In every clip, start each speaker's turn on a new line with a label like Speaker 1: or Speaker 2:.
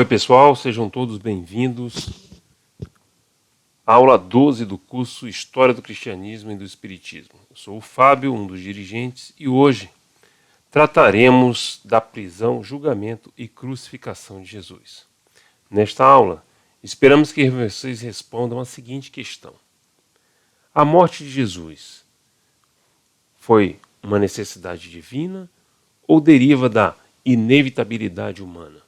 Speaker 1: Oi pessoal, sejam todos bem-vindos à aula 12 do curso História do Cristianismo e do Espiritismo. Eu sou o Fábio, um dos dirigentes, e hoje trataremos da prisão, julgamento e crucificação de Jesus. Nesta aula, esperamos que vocês respondam a seguinte questão: a morte de Jesus foi uma necessidade divina ou deriva da inevitabilidade humana?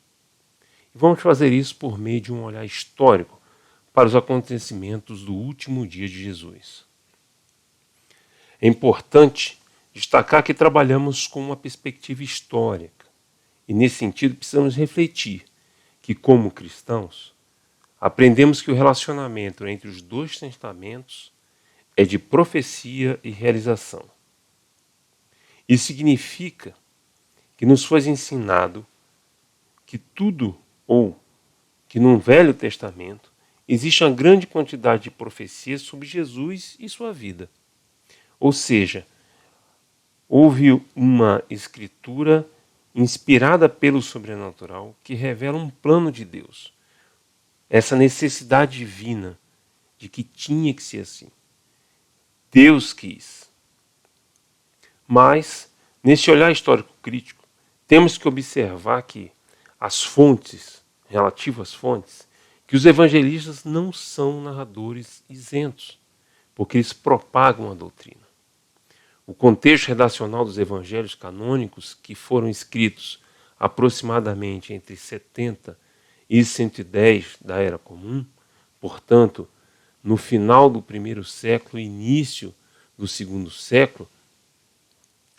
Speaker 1: E vamos fazer isso por meio de um olhar histórico para os acontecimentos do último dia de Jesus. É importante destacar que trabalhamos com uma perspectiva histórica e, nesse sentido, precisamos refletir que, como cristãos, aprendemos que o relacionamento entre os dois testamentos é de profecia e realização. Isso significa que nos foi ensinado que tudo ou que no Velho Testamento existe uma grande quantidade de profecias sobre Jesus e sua vida. Ou seja, houve uma escritura inspirada pelo sobrenatural que revela um plano de Deus. Essa necessidade divina de que tinha que ser assim. Deus quis. Mas, nesse olhar histórico crítico, temos que observar que as fontes, relativas fontes, que os evangelistas não são narradores isentos, porque eles propagam a doutrina. O contexto redacional dos evangelhos canônicos, que foram escritos aproximadamente entre 70 e 110 da Era Comum, portanto, no final do primeiro século e início do segundo século,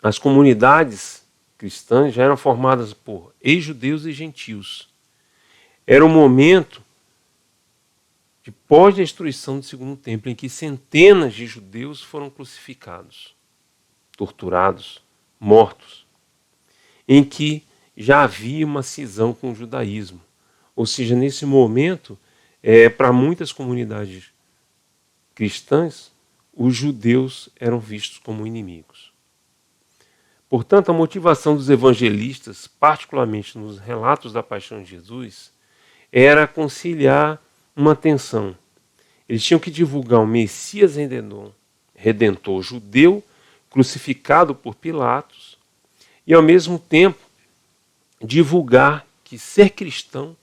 Speaker 1: as comunidades cristãs já eram formadas por ex-judeus e gentios. Era um momento de pós-destruição do segundo templo, em que centenas de judeus foram crucificados, torturados, mortos, em que já havia uma cisão com o judaísmo. Ou seja, nesse momento, para muitas comunidades cristãs, os judeus eram vistos como inimigos. Portanto, a motivação dos evangelistas, particularmente nos relatos da paixão de Jesus, era conciliar uma tensão. Eles tinham que divulgar o Messias redentor judeu, crucificado por Pilatos, e ao mesmo tempo divulgar que ser cristão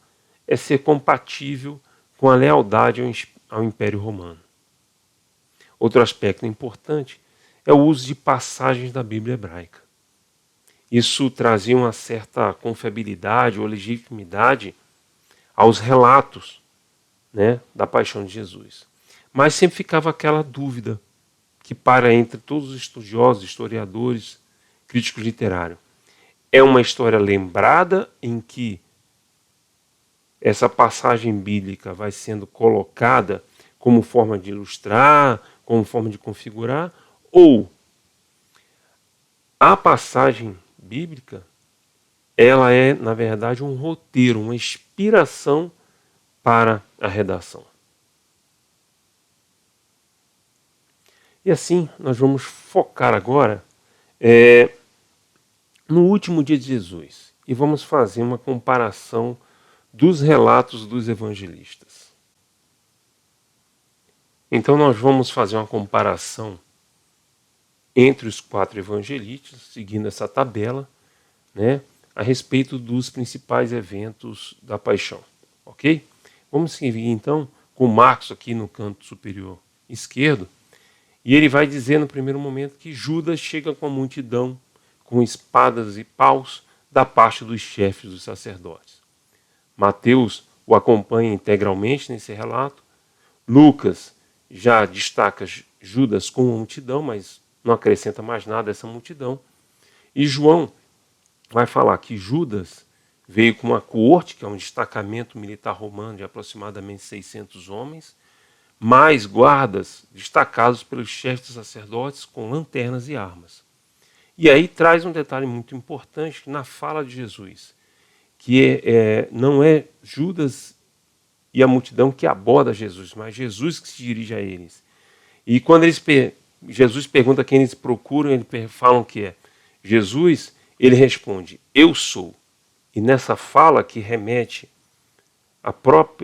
Speaker 1: é ser compatível com a lealdade ao Império Romano. Outro aspecto importante é o uso de passagens da Bíblia hebraica. Isso trazia uma certa confiabilidade ou legitimidade aos relatos, da paixão de Jesus. Mas sempre ficava aquela dúvida que para entre todos os estudiosos, historiadores, críticos literários. É uma história lembrada em que essa passagem bíblica vai sendo colocada como forma de ilustrar, como forma de configurar, ou a passagem bíblica, ela é, na verdade, um roteiro, uma inspiração para a redação. E assim, nós vamos focar agora no último dia de Jesus e vamos fazer uma comparação dos relatos dos evangelistas. Então nós vamos fazer uma comparação entre os 4 evangelistas, seguindo essa tabela, a respeito dos principais eventos da paixão. Ok? Vamos seguir então com Marcos aqui no canto superior esquerdo, e ele vai dizer no primeiro momento que Judas chega com a multidão, com espadas e paus, da parte dos chefes dos sacerdotes. Mateus o acompanha integralmente nesse relato. Lucas já destaca Judas com a multidão, mas não acrescenta mais nada a essa multidão. E João vai falar que Judas veio com uma coorte, que é um destacamento militar romano de aproximadamente 600 homens, mais guardas destacados pelos chefes dos sacerdotes com lanternas e armas. E aí traz um detalhe muito importante na fala de Jesus, que não é Judas e a multidão que aborda Jesus, mas Jesus que se dirige a eles. E quando Jesus pergunta quem eles procuram, eles falam que é Jesus, ele responde, eu sou. E nessa fala que remete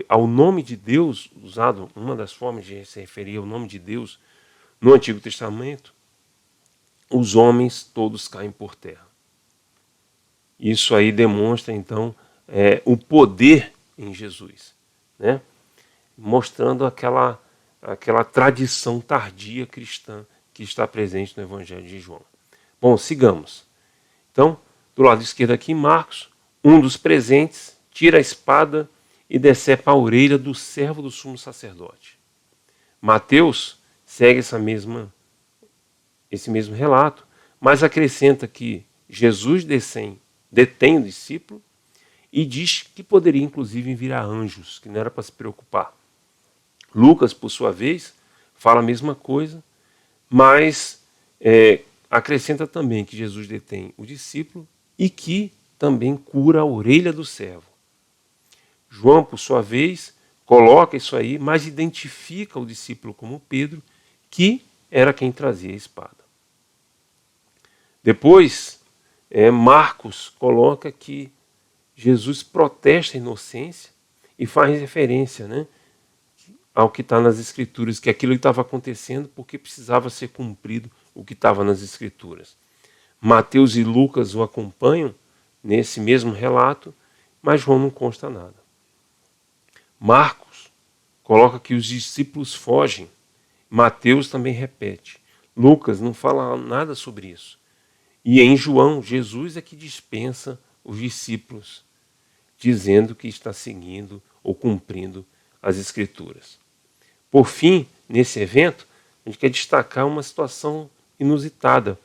Speaker 1: ao nome de Deus, usado, uma das formas de se referir ao nome de Deus no Antigo Testamento, os homens todos caem por terra. Isso aí demonstra, então, o poder em Jesus, né? Mostrando aquela tradição tardia cristã que está presente no Evangelho de João. Bom, sigamos. Então, do lado esquerdo aqui, Marcos, um dos presentes, tira a espada e decepa a orelha do servo do sumo sacerdote. Mateus segue esse mesmo relato, mas acrescenta que Jesus detém o discípulo e diz que poderia inclusive enviar anjos, que não era para se preocupar. Lucas, por sua vez, fala a mesma coisa, mas acrescenta também que Jesus detém o discípulo e que também cura a orelha do servo. João, por sua vez, coloca isso aí, mas identifica o discípulo como Pedro, que era quem trazia a espada. Depois, Marcos coloca que Jesus protesta a inocência e faz referência, né, ao que está nas Escrituras, que aquilo estava acontecendo porque precisava ser cumprido o que estava nas Escrituras. Mateus e Lucas o acompanham nesse mesmo relato, mas João não consta nada. Marcos coloca que os discípulos fogem. Mateus também repete. Lucas não fala nada sobre isso. E em João, Jesus é que dispensa os discípulos, dizendo que está seguindo ou cumprindo as Escrituras. Por fim, nesse evento, a gente quer destacar uma situação inusitada.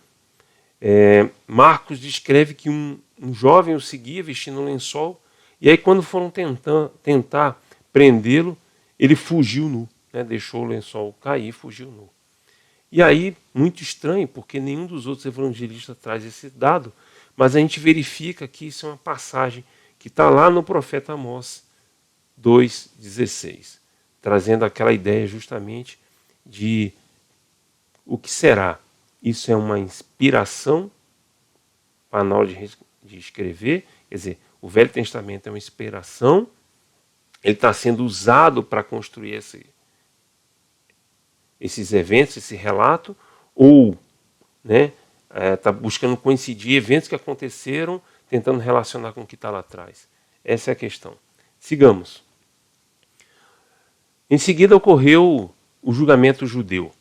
Speaker 1: Marcos descreve que um jovem o seguia vestindo um lençol, e aí quando foram tentar prendê-lo, ele fugiu nu, né? Deixou o lençol cair e fugiu nu. E aí, muito estranho, porque nenhum dos outros evangelistas traz esse dado, mas a gente verifica que isso é uma passagem que está lá no profeta Amós 2,16, trazendo aquela ideia justamente de o que será. Isso é uma inspiração para na hora de escrever, quer dizer, o Velho Testamento é uma inspiração, ele está sendo usado para construir esses eventos, esse relato, ou está buscando coincidir eventos que aconteceram, tentando relacionar com o que está lá atrás. Essa é a questão. Sigamos. Em seguida ocorreu o julgamento judeu.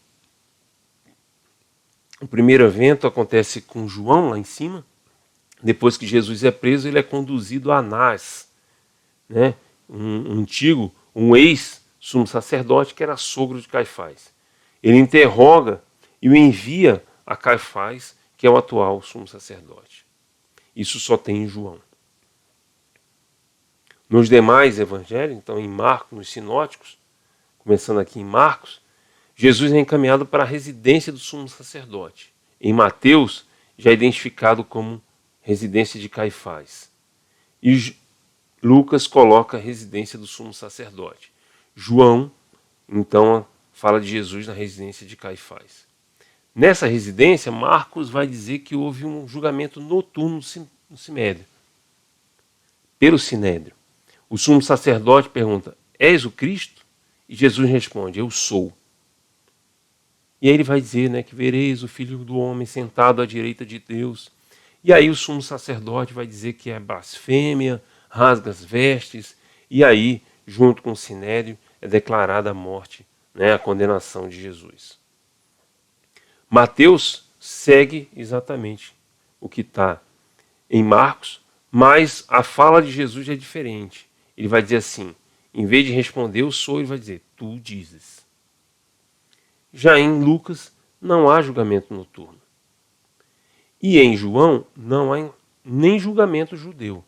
Speaker 1: O primeiro evento acontece com João lá em cima. Depois que Jesus é preso, ele é conduzido a Anás, né? um ex-sumo sacerdote que era sogro de Caifás. Ele interroga e o envia a Caifás, que é o atual sumo sacerdote. Isso só tem em João. Nos demais evangelhos, então em Marcos, nos sinóticos, começando aqui em Marcos, Jesus é encaminhado para a residência do sumo sacerdote. Em Mateus, já é identificado como residência de Caifás. E Lucas coloca a residência do sumo sacerdote. João, então, fala de Jesus na residência de Caifás. Nessa residência, Marcos vai dizer que houve um julgamento noturno no Sinédrio. Pelo Sinédrio. O sumo sacerdote pergunta, és o Cristo? E Jesus responde, eu sou. E aí ele vai dizer, né, que vereis o Filho do Homem sentado à direita de Deus. E aí o sumo sacerdote vai dizer que é blasfêmia, rasga as vestes, e aí, junto com o Sinédrio, é declarada a morte, né, a condenação de Jesus. Mateus segue exatamente o que está em Marcos, mas a fala de Jesus é diferente. Ele vai dizer assim, em vez de responder eu sou, ele vai dizer, tu dizes. Já em Lucas, não há julgamento noturno. E em João, não há nem julgamento judeu.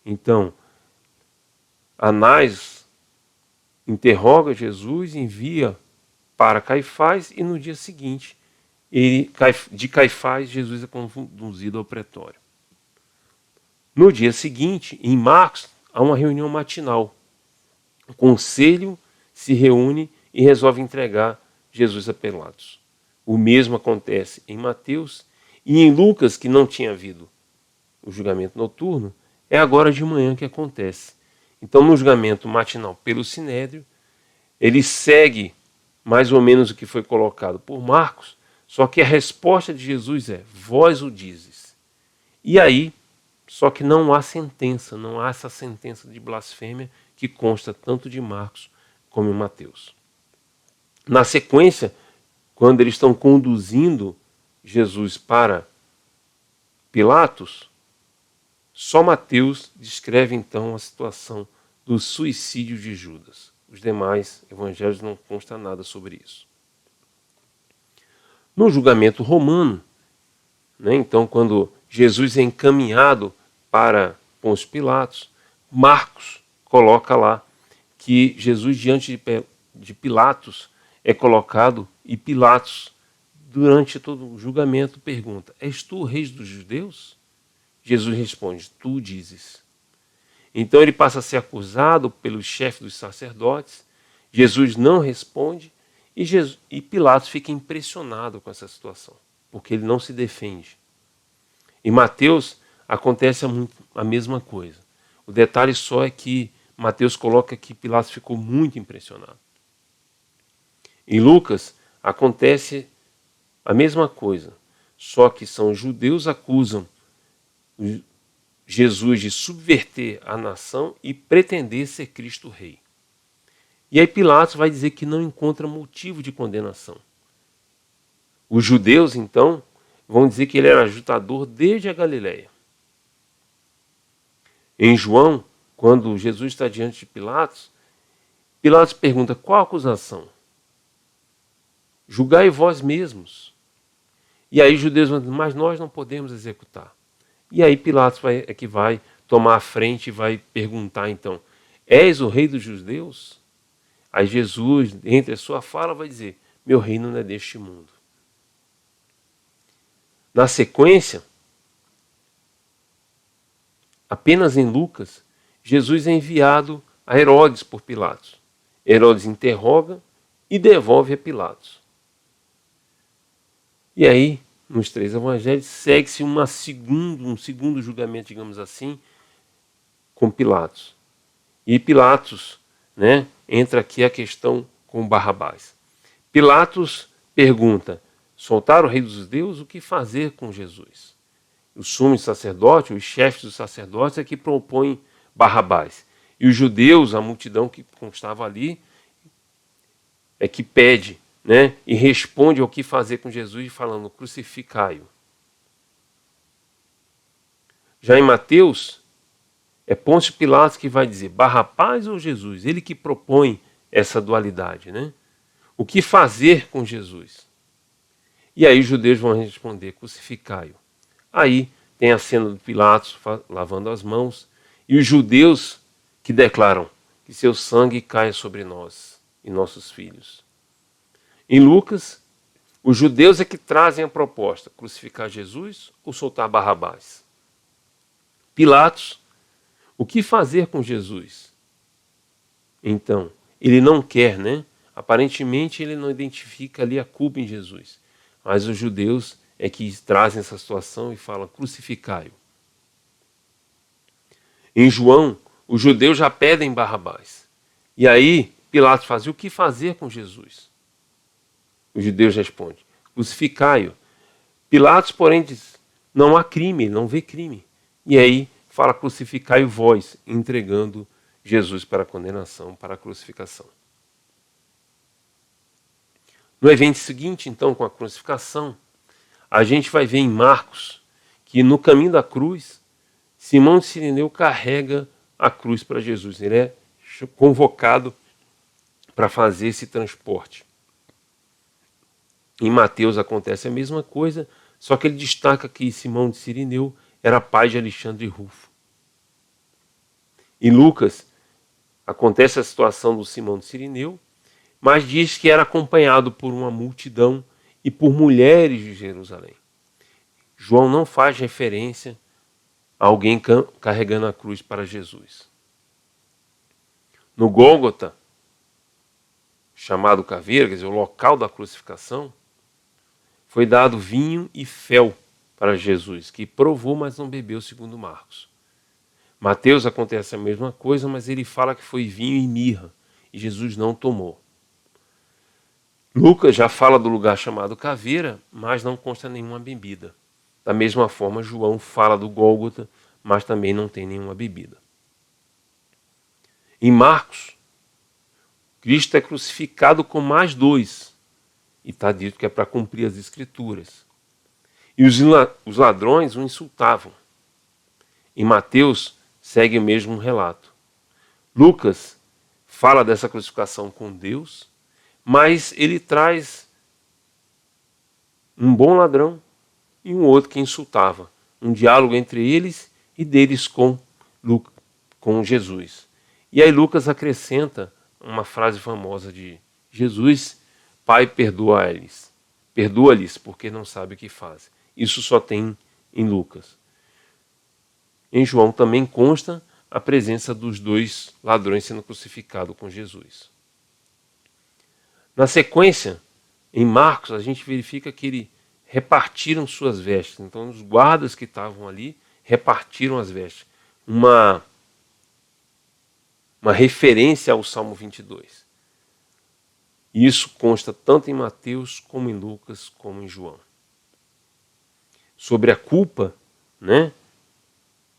Speaker 1: Então, Anás interroga Jesus, envia para Caifás, e no dia seguinte, de Caifás, Jesus é conduzido ao pretório. No dia seguinte, em Marcos, há uma reunião matinal. O conselho se reúne e resolve entregar Jesus a Pilatos. O mesmo acontece em Mateus e em Lucas, que não tinha havido o julgamento noturno, é agora de manhã que acontece. Então, no julgamento matinal pelo Sinédrio, ele segue mais ou menos o que foi colocado por Marcos, só que a resposta de Jesus é: vós o dizes. E aí, só que não há sentença, não há essa sentença de blasfêmia que consta tanto de Marcos como em Mateus. Na sequência, quando eles estão conduzindo Jesus para Pilatos, só Mateus descreve então a situação do suicídio de Judas. Os demais evangelhos não consta nada sobre isso. No julgamento romano, então quando Jesus é encaminhado para Pôncio Pilatos, Marcos coloca lá que Jesus diante de Pilatos é colocado e Pilatos, durante todo o julgamento, pergunta: és tu o rei dos judeus? Jesus responde: tu dizes. Então ele passa a ser acusado pelo chefe dos sacerdotes, Jesus não responde e Pilatos fica impressionado com essa situação, porque ele não se defende. Em Mateus acontece a mesma coisa. O detalhe só é que Mateus coloca que Pilatos ficou muito impressionado. Em Lucas acontece a mesma coisa, só que são os judeus acusam Jesus de subverter a nação e pretender ser Cristo Rei. E aí Pilatos vai dizer que não encontra motivo de condenação. Os judeus, então, vão dizer que ele era ajudador desde a Galileia. Em João, quando Jesus está diante de Pilatos, Pilatos pergunta: qual a acusação? Julgai vós mesmos. E aí os judeus vão dizer: mas nós não podemos executar. E aí Pilatos é que vai tomar a frente e vai perguntar então: és o rei dos judeus? Aí Jesus, entre a sua fala, vai dizer: meu reino não é deste mundo. Na sequência, apenas em Lucas, Jesus é enviado a Herodes por Pilatos. Herodes interroga e devolve a Pilatos. E aí, nos 3 evangelhos, segue-se um segundo julgamento, digamos assim, com Pilatos. E Pilatos, entra aqui a questão com Barrabás. Pilatos pergunta: soltar o rei dos judeus, o que fazer com Jesus? O sumo sacerdote, os chefes dos sacerdotes é que propõem Barrabás. E os judeus, a multidão que constava ali, é que pede, e responde ao que fazer com Jesus, falando: crucificai-o. Já em Mateus, é Pôncio Pilatos que vai dizer: Barrabás ou Jesus? Ele que propõe essa dualidade, O que fazer com Jesus? E aí os judeus vão responder: crucificai-o. Aí tem a cena do Pilatos lavando as mãos e os judeus que declaram que seu sangue caia sobre nós e nossos filhos. Em Lucas, os judeus é que trazem a proposta: crucificar Jesus ou soltar Barrabás. Pilatos: o que fazer com Jesus? Então, ele não quer, Aparentemente ele não identifica ali a culpa em Jesus. Mas os judeus é que trazem essa situação e falam: crucificai-o. Em João, os judeus já pedem Barrabás. E aí Pilatos faz: o que fazer com Jesus? Os judeus respondem: crucificai-o. Pilatos, porém, diz: não há crime, ele não vê crime. E aí fala: crucificai-o vós, entregando Jesus para a condenação, para a crucificação. No evento seguinte, então, com a crucificação, a gente vai ver em Marcos que no caminho da cruz, Simão de Cirineu carrega a cruz para Jesus. Ele é convocado para fazer esse transporte. Em Mateus acontece a mesma coisa, só que ele destaca que Simão de Cirineu era pai de Alexandre Rufo. Em Lucas acontece a situação do Simão de Cirineu, mas diz que era acompanhado por uma multidão e por mulheres de Jerusalém. João não faz referência a alguém carregando a cruz para Jesus. No Gólgota, chamado Caveira, quer dizer, o local da crucificação, foi dado vinho e fel para Jesus, que provou, mas não bebeu, segundo Marcos. Mateus acontece a mesma coisa, mas ele fala que foi vinho e mirra, e Jesus não tomou. Lucas já fala do lugar chamado Caveira, mas não consta nenhuma bebida. Da mesma forma, João fala do Gólgota, mas também não tem nenhuma bebida. Em Marcos, Cristo é crucificado com mais 2, e está dito que é para cumprir as Escrituras. E os ladrões o insultavam. Em Mateus, segue o mesmo relato. Lucas fala dessa crucificação com Deus, mas ele traz um bom ladrão e um outro que insultava. Um diálogo entre eles e deles com Jesus. E aí Lucas acrescenta uma frase famosa de Jesus: Pai, perdoa-lhes, porque não sabe o que fazem. Isso só tem em Lucas. Em João também consta a presença dos 2 ladrões sendo crucificados com Jesus. Na sequência, em Marcos, a gente verifica que eles repartiram suas vestes. Então, os guardas que estavam ali repartiram as vestes. Uma referência ao Salmo 22. E isso consta tanto em Mateus, como em Lucas, como em João. Sobre a culpa, né,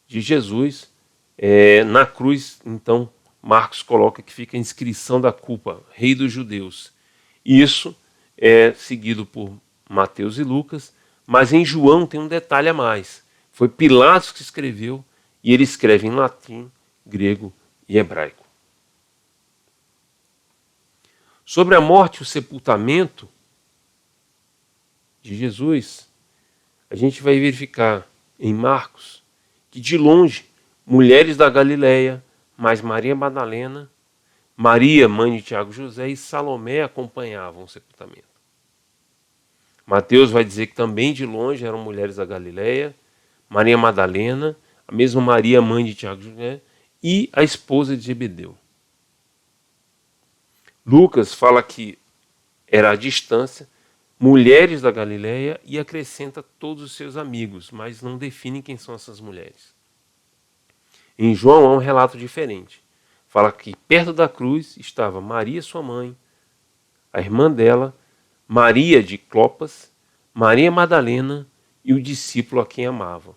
Speaker 1: de Jesus, na cruz, então, Marcos coloca que fica a inscrição da culpa, Rei dos Judeus. Isso é seguido por Mateus e Lucas, mas em João tem um detalhe a mais. Foi Pilatos que escreveu, e ele escreve em latim, grego e hebraico. Sobre a morte e o sepultamento de Jesus, a gente vai verificar em Marcos que de longe, mulheres da Galileia, mais Maria Madalena, Maria, mãe de Tiago e José, e Salomé acompanhavam o sepultamento. Mateus vai dizer que também de longe eram mulheres da Galileia, Maria Madalena, a mesma Maria, mãe de Tiago e José, e a esposa de Zebedeu. Lucas fala que era à distância, mulheres da Galileia, e acrescenta todos os seus amigos, mas não define quem são essas mulheres. Em João há um relato diferente. Fala que perto da cruz estava Maria, sua mãe, a irmã dela, Maria de Clopas, Maria Madalena e o discípulo a quem amava.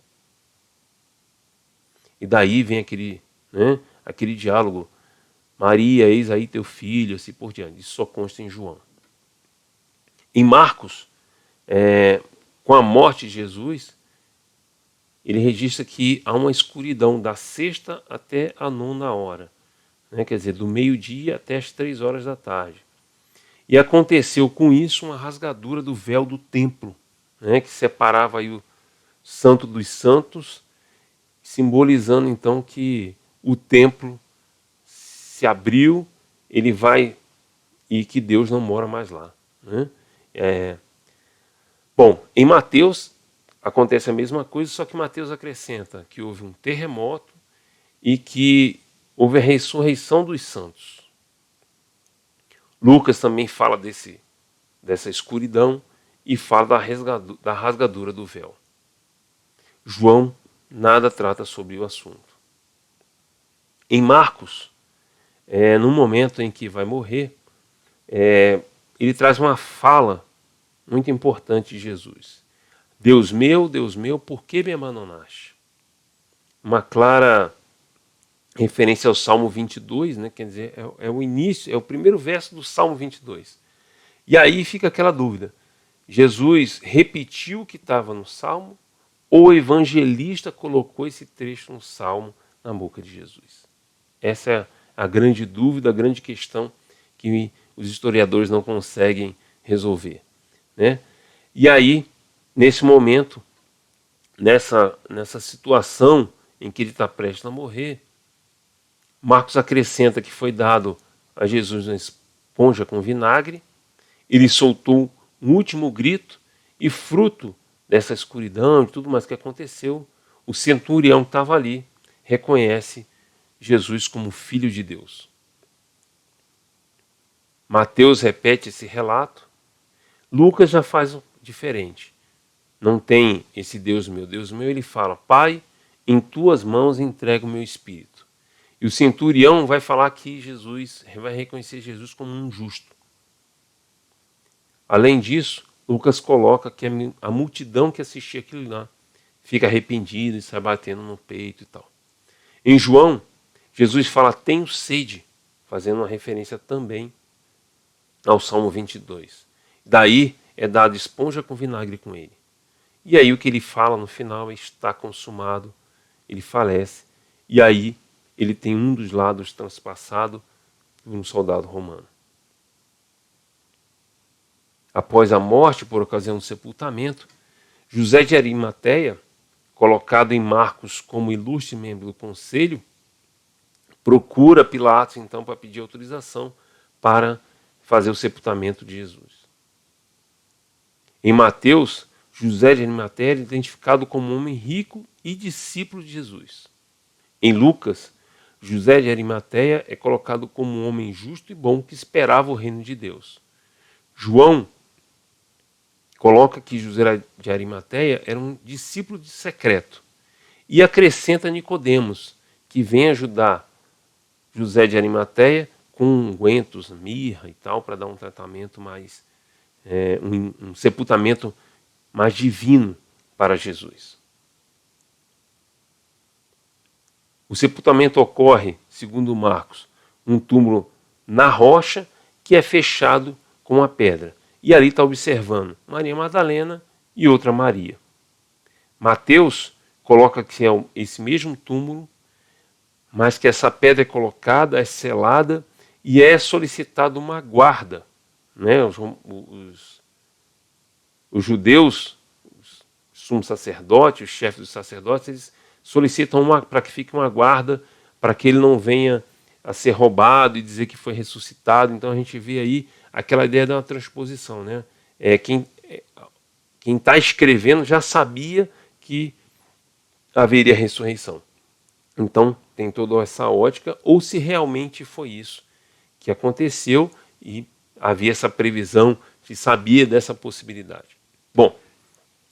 Speaker 1: E daí vem aquele diálogo: Maria, eis aí teu filho, assim por diante. Isso só consta em João. Em Marcos, com a morte de Jesus, ele registra que há uma escuridão da 6ª até a 9ª hora. Quer dizer, do meio-dia até as 3 horas da tarde. E aconteceu com isso uma rasgadura do véu do templo, que separava aí o Santo dos Santos, simbolizando então que o templo se abriu, ele vai, e que Deus não mora mais lá. Bom, em Mateus acontece a mesma coisa, só que Mateus acrescenta que houve um terremoto e que houve a ressurreição dos santos. Lucas também fala dessa escuridão e fala da rasgadura do véu. João nada trata sobre o assunto. Em Marcos, no momento em que vai morrer, ele traz uma fala muito importante de Jesus. Deus meu, por que me abandonaste? Uma clara referência ao Salmo 22, quer dizer, é o início, é o primeiro verso do Salmo 22. E aí fica aquela dúvida: Jesus repetiu o que estava no Salmo ou o evangelista colocou esse trecho no Salmo na boca de Jesus? Essa é a grande dúvida, a grande questão que os historiadores não conseguem resolver. E aí, nesse momento, nessa situação em que ele está prestes a morrer, Marcos acrescenta que foi dado a Jesus uma esponja com vinagre, ele soltou um último grito e, fruto dessa escuridão e tudo mais que aconteceu, o centurião que estava ali reconhece Jesus como Filho de Deus. Mateus repete esse relato, Lucas já faz diferente. Não tem esse Deus meu, ele fala: Pai, em tuas mãos entrego o meu espírito. E o centurião vai falar que Jesus, vai reconhecer Jesus como um justo. Além disso, Lucas coloca que a multidão que assistia aquilo lá fica arrependida e sai batendo no peito e tal. Em João, Jesus fala, tenho sede, fazendo uma referência também ao Salmo 22. Daí é dado esponja com vinagre com ele. E aí o que ele fala no final é está consumado, ele falece, e aí ele tem um dos lados transpassado por um soldado romano. Após a morte, por ocasião do sepultamento, José de Arimateia, colocado em Marcos como ilustre membro do conselho, procura Pilatos então para pedir autorização para fazer o sepultamento de Jesus. Em Mateus, José de Arimateia é identificado como um homem rico e discípulo de Jesus. Em Lucas, José de Arimateia é colocado como um homem justo e bom que esperava o reino de Deus. João coloca que José de Arimateia era um discípulo de secreto e acrescenta Nicodemos, que vem ajudar José de Arimateia com ungüentos, mirra e tal, para dar um tratamento mais, um sepultamento mais divino para Jesus. O sepultamento ocorre, segundo Marcos, num túmulo na rocha que é fechado com uma pedra. E ali está observando Maria Madalena e outra Maria. Mateus coloca que é esse mesmo túmulo, mas que essa pedra é colocada, é selada e é solicitada uma guarda. Né? Os judeus, os sumos sacerdotes, os chefes dos sacerdotes, eles solicitam para que fique uma guarda, para que ele não venha a ser roubado e dizer que foi ressuscitado. Então a gente vê aí aquela ideia de uma transposição. Né? Quem está escrevendo já sabia que haveria ressurreição. Então tem toda essa ótica, ou se realmente foi isso que aconteceu e havia essa previsão, se sabia dessa possibilidade. Bom,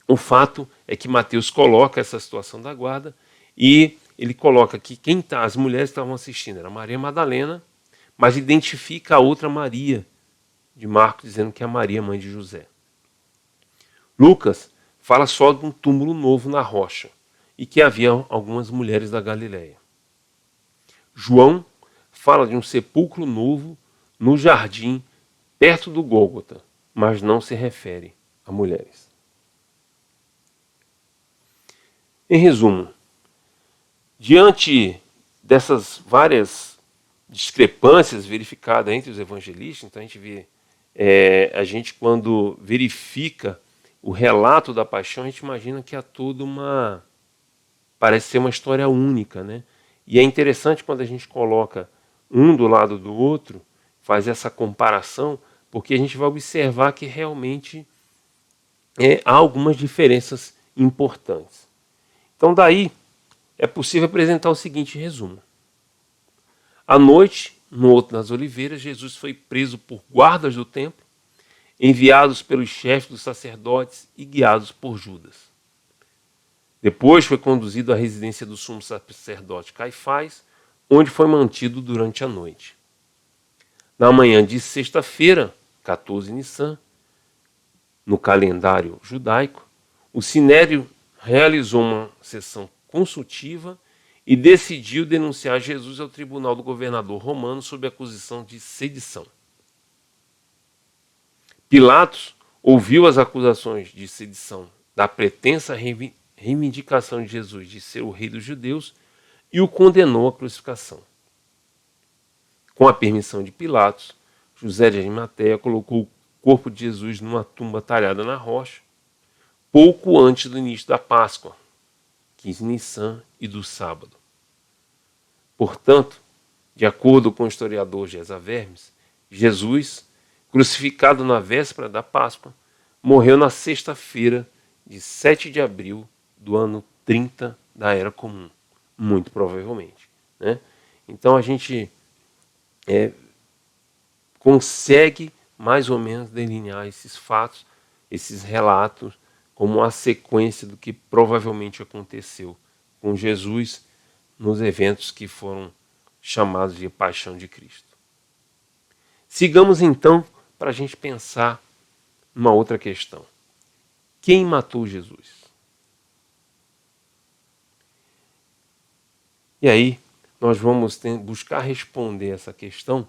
Speaker 1: o fato é que Mateus coloca essa situação da guarda e ele coloca que as mulheres que estavam assistindo era Maria Madalena, mas identifica a outra Maria de Marcos, dizendo que é a Maria, mãe de José. Lucas fala só de um túmulo novo na rocha e que havia algumas mulheres da Galileia. João fala de um sepulcro novo no jardim, perto do Gólgota, mas não se refere a mulheres. Em resumo, diante dessas várias discrepâncias verificadas entre os evangelistas, então a gente vê, a gente quando verifica o relato da paixão, a gente imagina que há toda parece ser uma história única, né? E é interessante quando a gente coloca um do lado do outro, faz essa comparação, porque a gente vai observar que realmente há algumas diferenças importantes. Então daí é possível apresentar o seguinte resumo. À noite, no Horto das Oliveiras, Jesus foi preso por guardas do templo, enviados pelos chefes dos sacerdotes e guiados por Judas. Depois foi conduzido à residência do sumo sacerdote Caifás, onde foi mantido durante a noite. Na manhã de sexta-feira, 14 Nissan, no calendário judaico, o Sinédrio realizou uma sessão consultiva e decidiu denunciar Jesus ao tribunal do governador romano sob acusação de sedição. Pilatos ouviu as acusações de sedição da pretensa reivindicação de Jesus de ser o rei dos judeus e o condenou à crucificação. Com a permissão de Pilatos, José de Arimateia colocou o corpo de Jesus numa tumba talhada na rocha, pouco antes do início da Páscoa, 15 Nissan e do sábado. Portanto, de acordo com o historiador Gesa Vermes, Jesus, crucificado na véspera da Páscoa, morreu na sexta-feira de 7 de abril do ano 30 da Era Comum, muito provavelmente. Né? Então a gente consegue mais ou menos delinear esses fatos, esses relatos, como uma sequência do que provavelmente aconteceu com Jesus nos eventos que foram chamados de Paixão de Cristo. Sigamos então para a gente pensar numa outra questão. Quem matou Jesus? E aí nós vamos buscar responder essa questão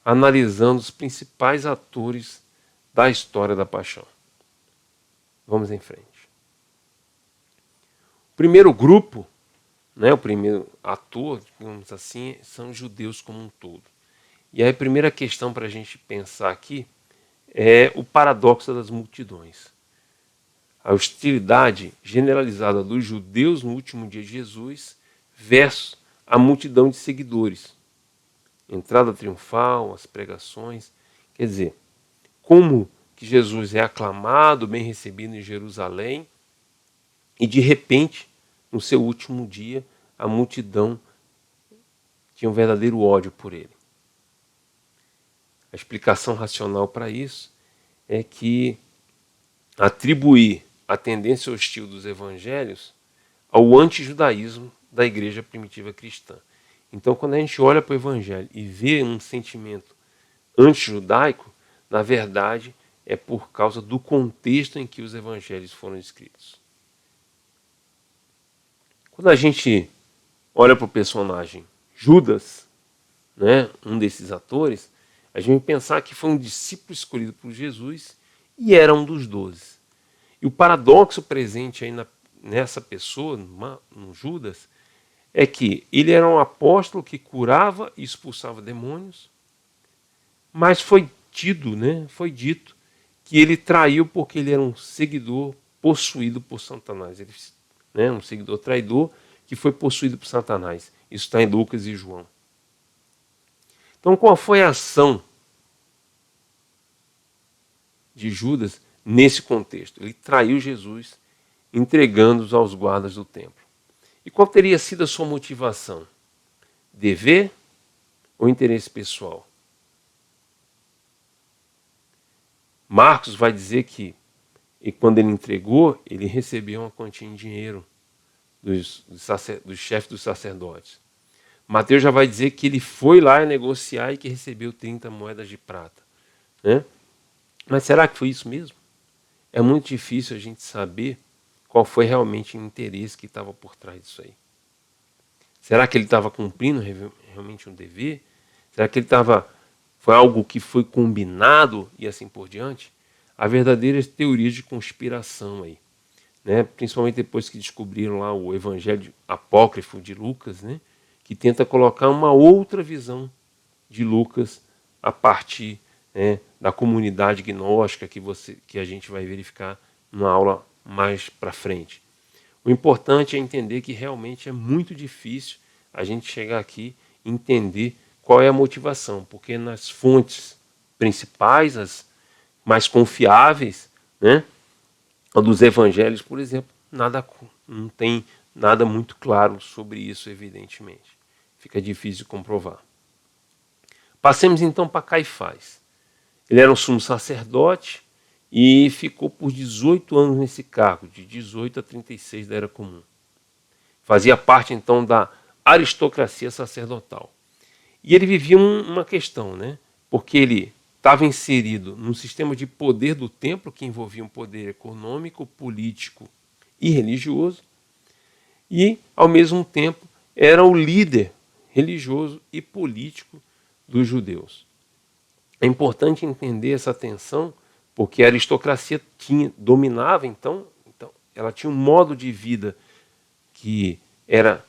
Speaker 1: analisando os principais atores da história da Paixão. Vamos em frente. O primeiro grupo, o primeiro ator, digamos assim, são os judeus como um todo. E aí a primeira questão para a gente pensar aqui é o paradoxo das multidões. A hostilidade generalizada dos judeus no último dia de Jesus versus a multidão de seguidores. Entrada triunfal, as pregações. Quer dizer, como que Jesus é aclamado, bem recebido em Jerusalém, e de repente, no seu último dia, a multidão tinha um verdadeiro ódio por ele. A explicação racional para isso é que atribuir a tendência hostil dos evangelhos ao antijudaísmo da igreja primitiva cristã. Então, quando a gente olha para o evangelho e vê um sentimento antijudaico, na verdade, é por causa do contexto em que os evangelhos foram escritos. Quando a gente olha para o personagem Judas, um desses atores, a gente vai pensar que foi um discípulo escolhido por Jesus e era um dos 12. E o paradoxo presente aí nessa pessoa, no Judas, é que ele era um apóstolo que curava e expulsava demônios, mas foi dito que ele traiu porque ele era um seguidor possuído por Satanás. Ele, um seguidor traidor que foi possuído por Satanás. Isso está em Lucas e João. Então, qual foi a ação de Judas nesse contexto? Ele traiu Jesus, entregando-os aos guardas do templo. E qual teria sido a sua motivação? Dever ou interesse pessoal? Marcos vai dizer que quando ele entregou, ele recebeu uma quantia em dinheiro dos chefes dos sacerdotes. Mateus já vai dizer que ele foi lá negociar e que recebeu 30 moedas de prata. Mas será que foi isso mesmo? É muito difícil a gente saber qual foi realmente o interesse que estava por trás disso aí. Será que ele estava cumprindo realmente um dever? Será que foi algo que foi combinado e assim por diante? Há verdadeiras teorias de conspiração aí. Principalmente depois que descobriram lá o Evangelho Apócrifo de Lucas, que tenta colocar uma outra visão de Lucas a partir da comunidade gnóstica que a gente vai verificar numa aula mais para frente. O importante é entender que realmente é muito difícil a gente chegar aqui e entender qual é a motivação, porque nas fontes principais, as mais confiáveis, a dos evangelhos, por exemplo, não tem nada muito claro sobre isso, evidentemente. Fica difícil de comprovar. Passemos então para Caifás. Ele era um sumo sacerdote e ficou por 18 anos nesse cargo, de 18 a 36 da Era Comum. Fazia parte então da aristocracia sacerdotal. E ele vivia uma questão, porque ele estava inserido num sistema de poder do templo que envolvia um poder econômico, político e religioso, e, ao mesmo tempo, era o líder religioso e político dos judeus. É importante entender essa tensão, porque a aristocracia dominava, então ela tinha um modo de vida que era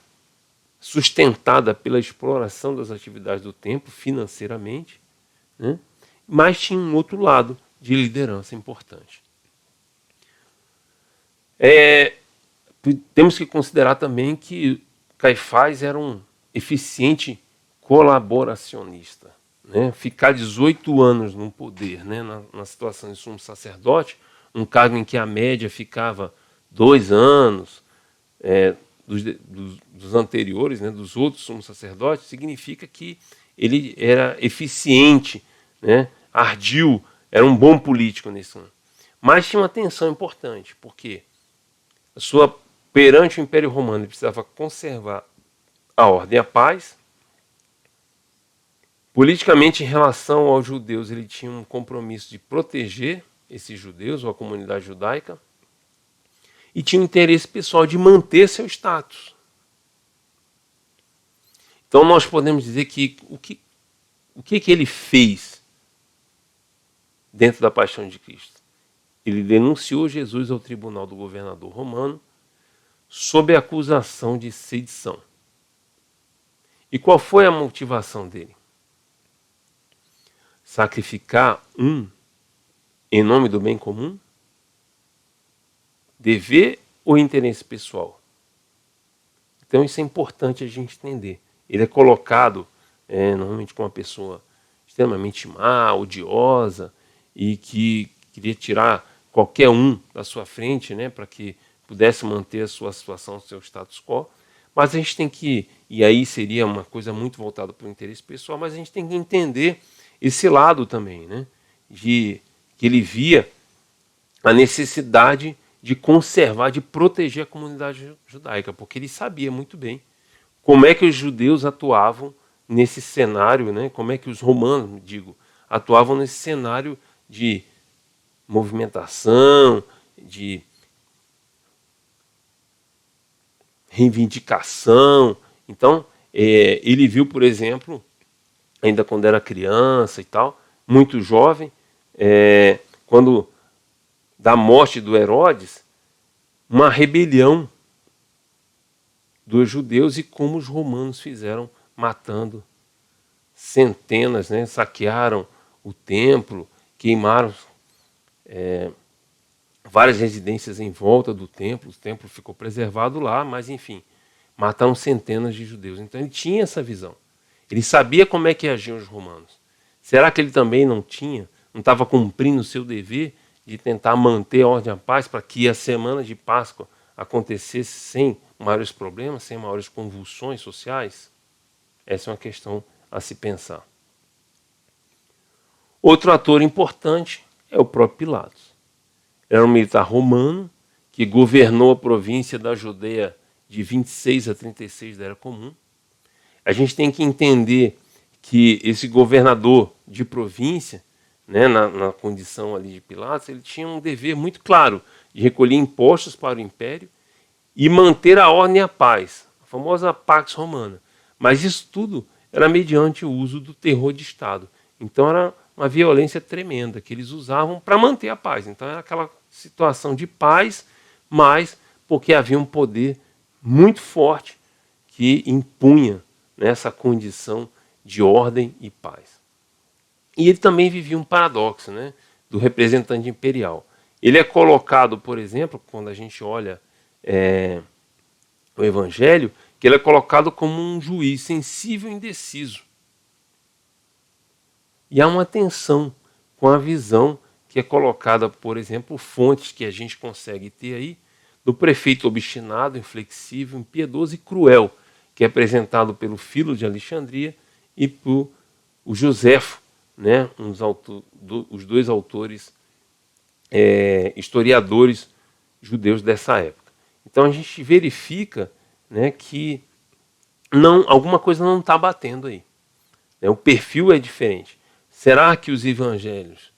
Speaker 1: sustentada pela exploração das atividades do templo financeiramente, mas tinha um outro lado de liderança importante. Temos que considerar também que Caifás era um eficiente colaboracionista. Ficar 18 anos no poder, na situação de sumo sacerdote, um cargo em que a média ficava 2 anos dos anteriores, dos outros sumos sacerdotes, significa que ele era eficiente, ardil, era um bom político nesse ano. Mas tinha uma tensão importante, porque a sua perante o Império Romano, ele precisava conservar a ordem e a paz. Politicamente, em relação aos judeus, ele tinha um compromisso de proteger esses judeus, ou a comunidade judaica, e tinha um interesse pessoal de manter seu status. Então nós podemos dizer que o que ele fez dentro da paixão de Cristo? Ele denunciou Jesus ao tribunal do governador romano sob a acusação de sedição. E qual foi a motivação dele? Sacrificar um em nome do bem comum? Dever ou interesse pessoal? Então isso é importante a gente entender. Ele é colocado normalmente como uma pessoa extremamente má, odiosa, e que queria tirar qualquer um da sua frente, né, para que pudesse manter a sua situação, o seu status quo. Mas a gente tem que, e aí seria uma coisa muito voltada para o interesse pessoal, mas a gente tem que entender esse lado também, né, de que ele via a necessidade de conservar, de proteger a comunidade judaica, porque ele sabia muito bem como é que os judeus atuavam nesse cenário, né, como é que os romanos, atuavam nesse cenário de movimentação, de reivindicação. Então, ele viu, por exemplo, ainda quando era criança e tal, muito jovem, quando da morte do Herodes, uma rebelião dos judeus e como os romanos fizeram, matando centenas, né, saquearam o templo, queimaram várias residências em volta do templo, o templo ficou preservado lá, mas enfim, mataram centenas de judeus. Então ele tinha essa visão. Ele sabia como é que agiam os romanos. Será que ele também não estava cumprindo o seu dever de tentar manter a ordem e a paz para que a semana de Páscoa acontecesse sem maiores problemas, sem maiores convulsões sociais? Essa é uma questão a se pensar. Outro ator importante é o próprio Pilatos. Era um militar romano que governou a província da Judeia de 26 a 36 da Era Comum. A gente tem que entender que esse governador de província, né, na condição ali de Pilatos, ele tinha um dever muito claro de recolher impostos para o império e manter a ordem e a paz, a famosa Pax Romana. Mas isso tudo era mediante o uso do terror de Estado. Então era uma violência tremenda que eles usavam para manter a paz. Então era aquela situação de paz, mas porque havia um poder muito forte que impunha nessa condição de ordem e paz. E ele também vivia um paradoxo, né, do representante imperial. Ele é colocado, por exemplo, quando a gente olha o Evangelho, que ele é colocado como um juiz sensível e indeciso. E há uma tensão com a visão que é colocada, por exemplo, fontes que a gente consegue ter aí, do prefeito obstinado, inflexível, impiedoso e cruel, que é apresentado pelo Filo de Alexandria e por o Joséfo, né, os dois autores historiadores judeus dessa época. Então a gente verifica, né, que alguma coisa não está batendo aí. O perfil é diferente. Será que os evangelhos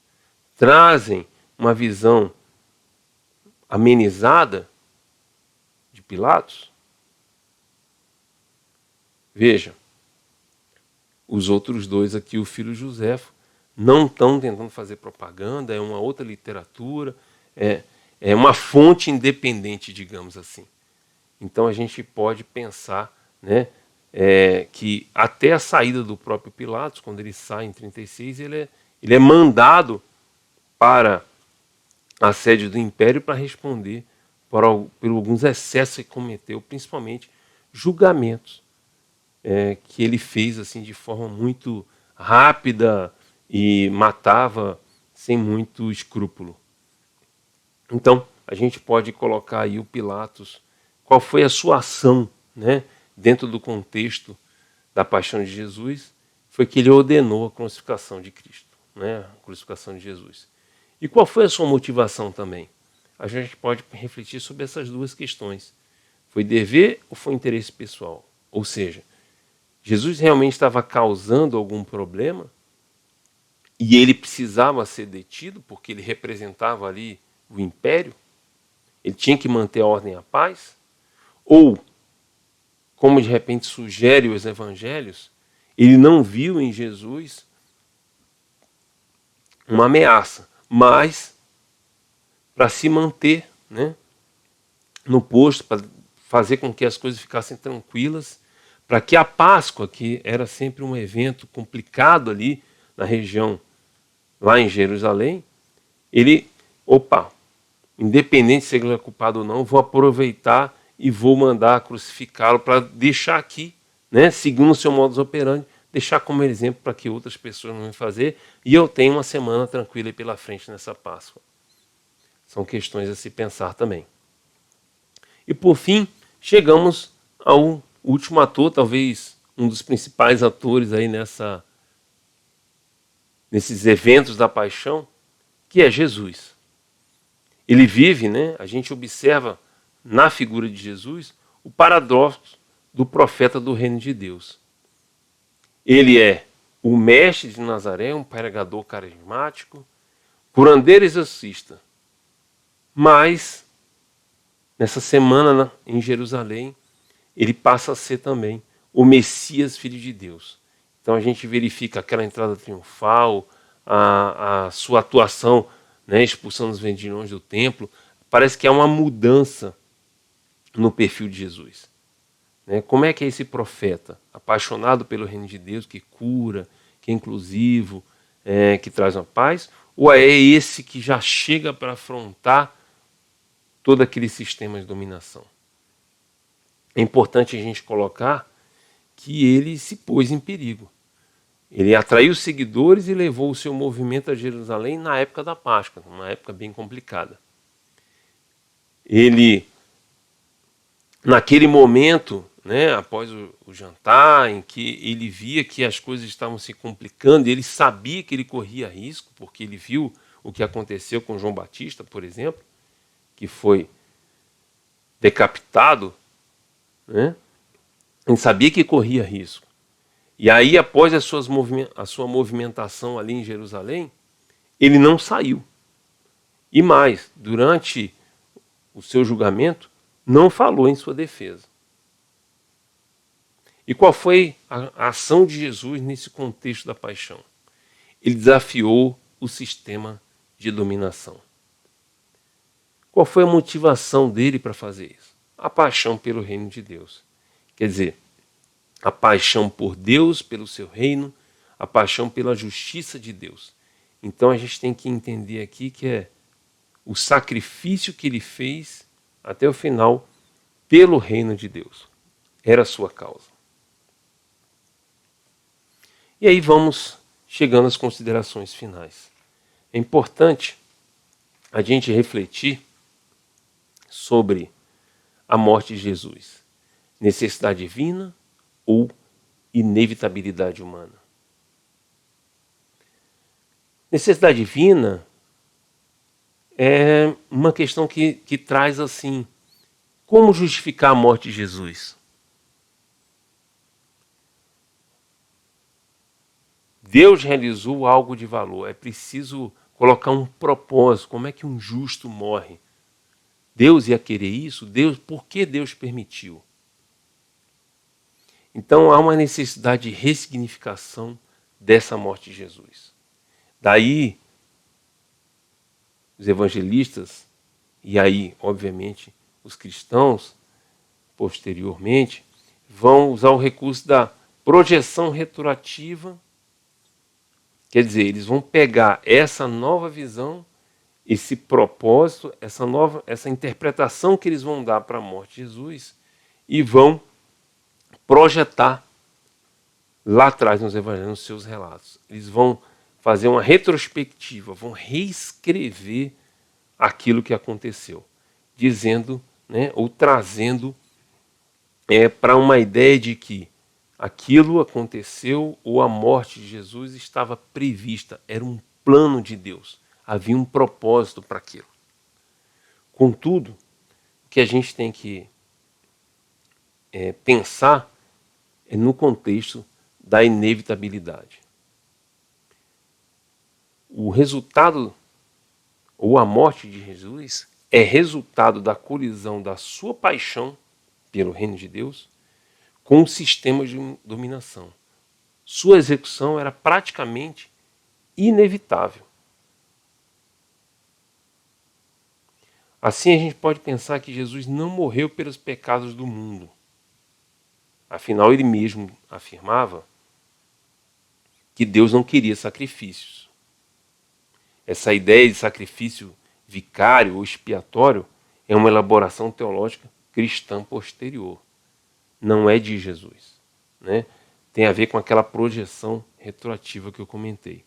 Speaker 1: trazem uma visão amenizada de Pilatos? Veja, os outros dois aqui, o filho Joséfo, não estão tentando fazer propaganda, é uma outra literatura, é uma fonte independente, digamos assim. Então a gente pode pensar, né, que até a saída do próprio Pilatos, quando ele sai em 36, ele é mandado para a sede do Império para responder por alguns excessos que cometeu, principalmente julgamentos que ele fez assim de forma muito rápida e matava sem muito escrúpulo. Então, a gente pode colocar aí o Pilatos, qual foi a sua ação, né, dentro do contexto da paixão de Jesus, foi que ele ordenou a crucificação de Cristo, né, a crucificação de Jesus. E qual foi a sua motivação também? A gente pode refletir sobre essas duas questões. Foi dever ou foi interesse pessoal? Ou seja, Jesus realmente estava causando algum problema e ele precisava ser detido porque ele representava ali o império? Ele tinha que manter a ordem e a paz? Ou, como de repente sugere os evangelhos, ele não viu em Jesus uma ameaça, mas para se manter, né, no posto, para fazer com que as coisas ficassem tranquilas, para que a Páscoa, que era sempre um evento complicado ali na região, lá em Jerusalém, ele, independente se ele é culpado ou não, vou aproveitar e vou mandar crucificá-lo para deixar aqui, né, segundo o seu modus operandi, deixar como exemplo para que outras pessoas não vão fazer, e eu tenho uma semana tranquila aí pela frente nessa Páscoa. São questões a se pensar também. E por fim, chegamos ao último ator, talvez um dos principais atores aí nesses eventos da paixão, que é Jesus. Ele vive, né, a gente observa na figura de Jesus o paradoxo do profeta do reino de Deus. Ele é o mestre de Nazaré, um pregador carismático, curandeiro exorcista. Mas, nessa semana em Jerusalém, ele passa a ser também o Messias, filho de Deus. Então a gente verifica aquela entrada triunfal, a sua atuação, né, expulsando os vendilhões do templo. Parece que há uma mudança no perfil de Jesus. Como é que é esse profeta? Apaixonado pelo reino de Deus, que cura, que é inclusivo, que traz uma paz? Ou é esse que já chega para afrontar todo aquele sistema de dominação? É importante a gente colocar que ele se pôs em perigo. Ele atraiu seguidores e levou o seu movimento a Jerusalém na época da Páscoa, uma época bem complicada. Ele, naquele momento, né, após o jantar, em que ele via que as coisas estavam se complicando, ele sabia que ele corria risco, porque ele viu o que aconteceu com João Batista, por exemplo, que foi decapitado, né? Ele sabia que corria risco. E aí, após a sua movimentação ali em Jerusalém, ele não saiu. E mais, durante o seu julgamento, não falou em sua defesa. E qual foi a ação de Jesus nesse contexto da paixão? Ele desafiou o sistema de dominação. Qual foi a motivação dele para fazer isso? A paixão pelo reino de Deus. Quer dizer, a paixão por Deus, pelo seu reino, a paixão pela justiça de Deus. Então a gente tem que entender aqui que é o sacrifício que ele fez até o final pelo reino de Deus. Era a sua causa. E aí vamos chegando às considerações finais. É importante a gente refletir sobre a morte de Jesus. Necessidade divina ou inevitabilidade humana? Necessidade divina é uma questão que traz assim, como justificar a morte de Jesus? Deus realizou algo de valor, é preciso colocar um propósito. Como é que um justo morre? Deus ia querer isso? Por que Deus permitiu? Então há uma necessidade de ressignificação dessa morte de Jesus. Daí, os evangelistas, e aí, obviamente, os cristãos, posteriormente, vão usar o recurso da projeção retroativa. Quer dizer, eles vão pegar essa nova visão, esse propósito, essa interpretação que eles vão dar para a morte de Jesus e vão projetar lá atrás nos evangelhos, nos seus relatos. Eles vão fazer uma retrospectiva, vão reescrever aquilo que aconteceu, dizendo, né, ou trazendo para uma ideia de que aquilo aconteceu ou a morte de Jesus estava prevista, era um plano de Deus, havia um propósito para aquilo. Contudo, o que a gente tem que pensar no contexto da inevitabilidade. O resultado, ou a morte de Jesus, é resultado da colisão da sua paixão pelo reino de Deus com o sistema de dominação. Sua execução era praticamente inevitável. Assim a gente pode pensar que Jesus não morreu pelos pecados do mundo. Afinal, ele mesmo afirmava que Deus não queria sacrifícios. Essa ideia de sacrifício vicário ou expiatório é uma elaboração teológica cristã posterior. Não é de Jesus, né? Tem a ver com aquela projeção retroativa que eu comentei.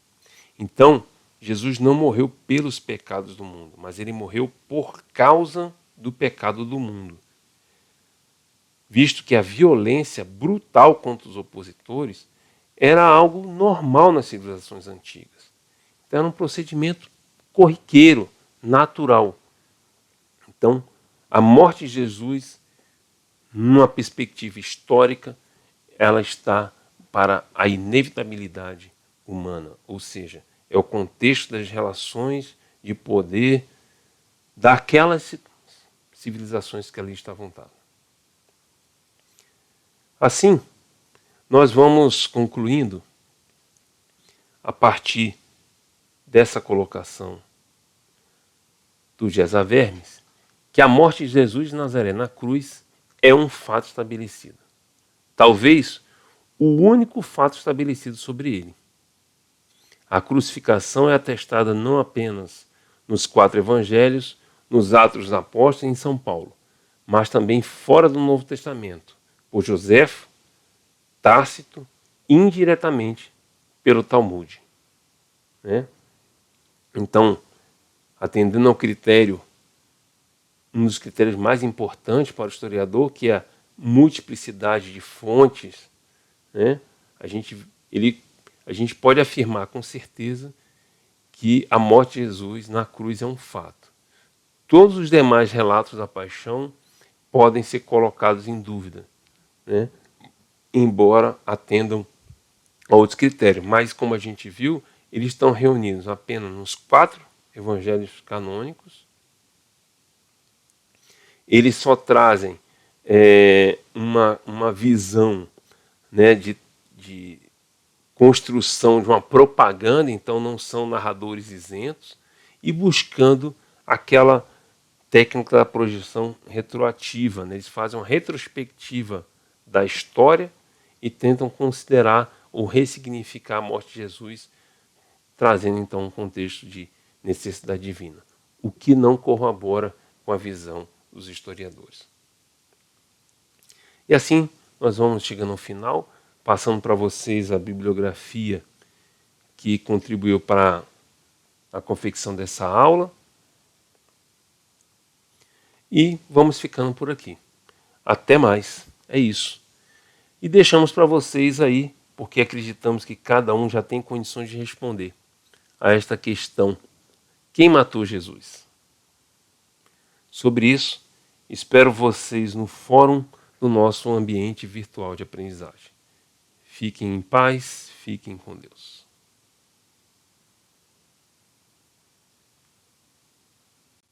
Speaker 1: Então, Jesus não morreu pelos pecados do mundo, mas ele morreu por causa do pecado do mundo. Visto que a violência brutal contra os opositores era algo normal nas civilizações antigas. Então era um procedimento corriqueiro, natural. Então, a morte de Jesus, numa perspectiva histórica, ela está para a inevitabilidade humana, ou seja, é o contexto das relações de poder daquelas civilizações que ali estavam dadas. Assim, nós vamos concluindo, a partir dessa colocação do Gesa Vermes, que a morte de Jesus de Nazaré na cruz é um fato estabelecido. Talvez o único fato estabelecido sobre ele. A crucificação é atestada não apenas nos 4 evangelhos, nos Atos dos Apóstolos e em São Paulo, mas também fora do Novo Testamento, por Joséfo, Tácito, indiretamente pelo Talmud. Né? Então, atendendo ao critério, um dos critérios mais importantes para o historiador, que é a multiplicidade de fontes, né? A gente pode afirmar com certeza que a morte de Jesus na cruz é um fato. Todos os demais relatos da paixão podem ser colocados em dúvida, né? Embora atendam a outros critérios. Mas, como a gente viu, eles estão reunidos apenas nos 4 evangelhos canônicos. Eles só trazem uma visão, né, de construção de uma propaganda, então não são narradores isentos, e buscando aquela técnica da projeção retroativa. Né? Eles fazem uma retrospectiva da história e tentam considerar ou ressignificar a morte de Jesus, trazendo então um contexto de necessidade divina, o que não corrobora com a visão dos historiadores. E assim nós vamos chegando ao final, passando para vocês a bibliografia que contribuiu para a confecção dessa aula. E vamos ficando por aqui. Até mais. É isso. E deixamos para vocês aí, porque acreditamos que cada um já tem condições de responder a esta questão: quem matou Jesus? Sobre isso, espero vocês no fórum do nosso ambiente virtual de aprendizagem. Fiquem em paz, fiquem com Deus.